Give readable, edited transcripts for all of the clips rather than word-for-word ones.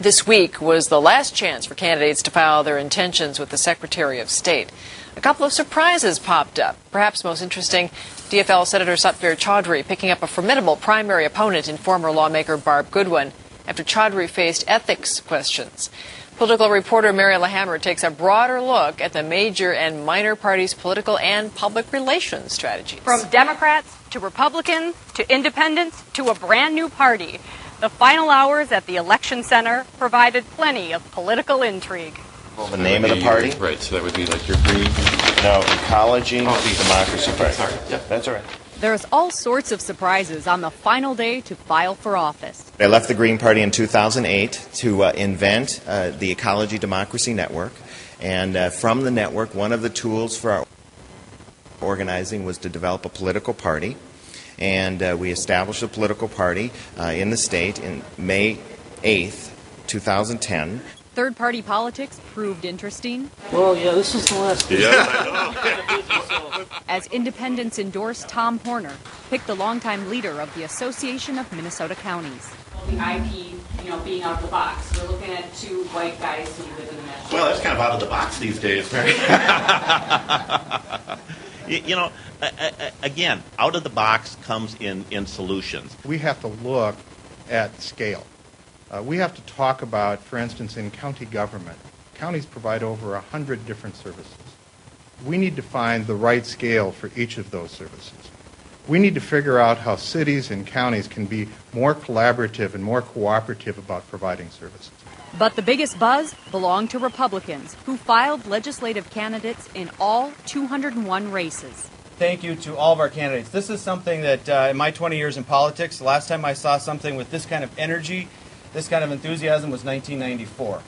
This week was the last chance for candidates to file their intentions with the Secretary of State. A couple of surprises popped up. Perhaps most interesting, DFL Senator Satvir Chaudhry picking up a formidable primary opponent in former lawmaker Barb Goodwin after Chaudhry faced ethics questions. Political reporter Mary LaHammer takes a broader look at the major and minor parties' political and public relations strategies. From Democrats to Republicans to independents to a brand new party, the final hours at the election center provided plenty of political intrigue. Well, the name of the party? Right, so that would be like your green. No, Ecology, Democracy Party. Sorry, yeah. That's all right. There's all sorts of surprises on the final day to file for office. I left the Green Party in 2008 to invent the Ecology Democracy Network. And from the network, one of the tools for our organizing was to develop a political party. And we established a political party in the state in May 8th, 2010. Third-party politics proved interesting. Well, yeah, this is the last. Yeah, I know. As independents endorsed Tom Horner, picked the longtime leader of the Association of Minnesota Counties. The IP, being out of the box. We're looking at two white guys who live in the metro. Well, that's kind of out of the box these days, Mary. Again, out of the box comes in solutions. We have to look at scale. We have to talk about, for instance, in county government. Counties provide over 100 different services. We need to find the right scale for each of those services. We need to figure out how cities and counties can be more collaborative and more cooperative about providing services. But the biggest buzz belonged to Republicans, who filed legislative candidates in all 201 races. Thank you to all of our candidates. This is something that, in my 20 years in politics, the last time I saw something with this kind of energy, this kind of enthusiasm was 1994.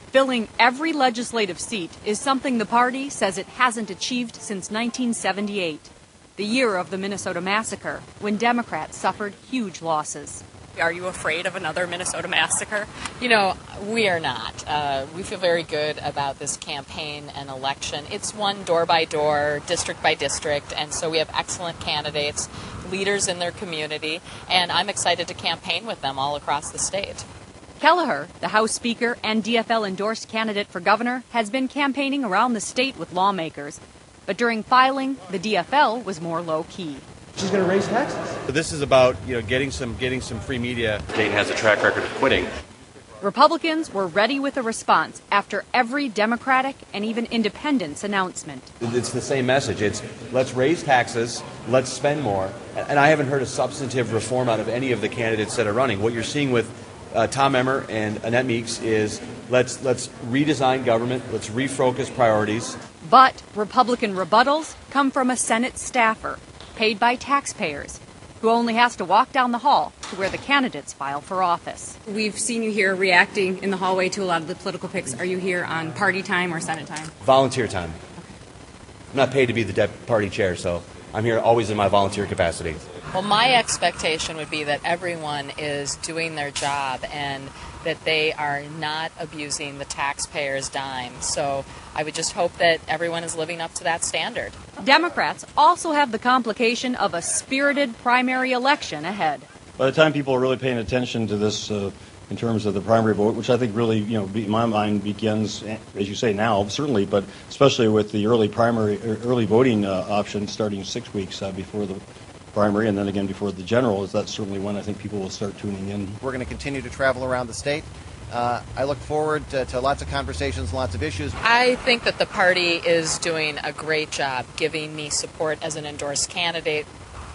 Filling every legislative seat is something the party says it hasn't achieved since 1978, the year of the Minnesota Massacre, when Democrats suffered huge losses. Are you afraid of another Minnesota massacre? We are not. We feel very good about this campaign and election. It's won door by door, district by district, and so we have excellent candidates, leaders in their community, and I'm excited to campaign with them all across the state. Kelleher, the House Speaker and DFL-endorsed candidate for governor, has been campaigning around the state with lawmakers. But during filing, the DFL was more low-key. She's going to raise taxes. This is about getting some free media. State has a track record of quitting. Republicans were ready with a response after every Democratic and even independent's announcement. It's the same message. It's let's raise taxes, let's spend more. And I haven't heard a substantive reform out of any of the candidates that are running. What you're seeing with Tom Emmer and Annette Meeks is let's redesign government, let's refocus priorities. But Republican rebuttals come from a Senate staffer paid by taxpayers, who only has to walk down the hall to where the candidates file for office. We've seen you here reacting in the hallway to a lot of the political picks. Are you here on party time or Senate time? Volunteer time. I'm not paid to be the party chair, so I'm here always in my volunteer capacity. Well, my expectation would be that everyone is doing their job and that they are not abusing the taxpayers' dime. So I would just hope that everyone is living up to that standard. Democrats also have the complication of a spirited primary election ahead. By the time people are really paying attention to this in terms of the primary vote, which I think really, in my mind begins, as you say now, certainly, but especially with the early voting option starting 6 weeks before the primary and then again before the general, that's certainly when I think people will start tuning in. We're going to continue to travel around the state. I look forward to lots of conversations, lots of issues. I think that the party is doing a great job giving me support as an endorsed candidate.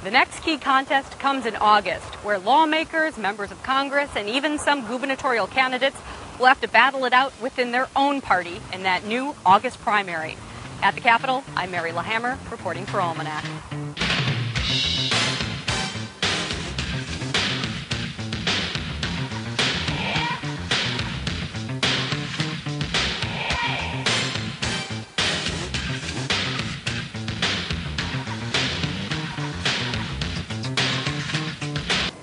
The next key contest comes in August, where lawmakers, members of Congress, and even some gubernatorial candidates will have to battle it out within their own party in that new August primary. At the Capitol, I'm Mary LaHammer, reporting for Almanac.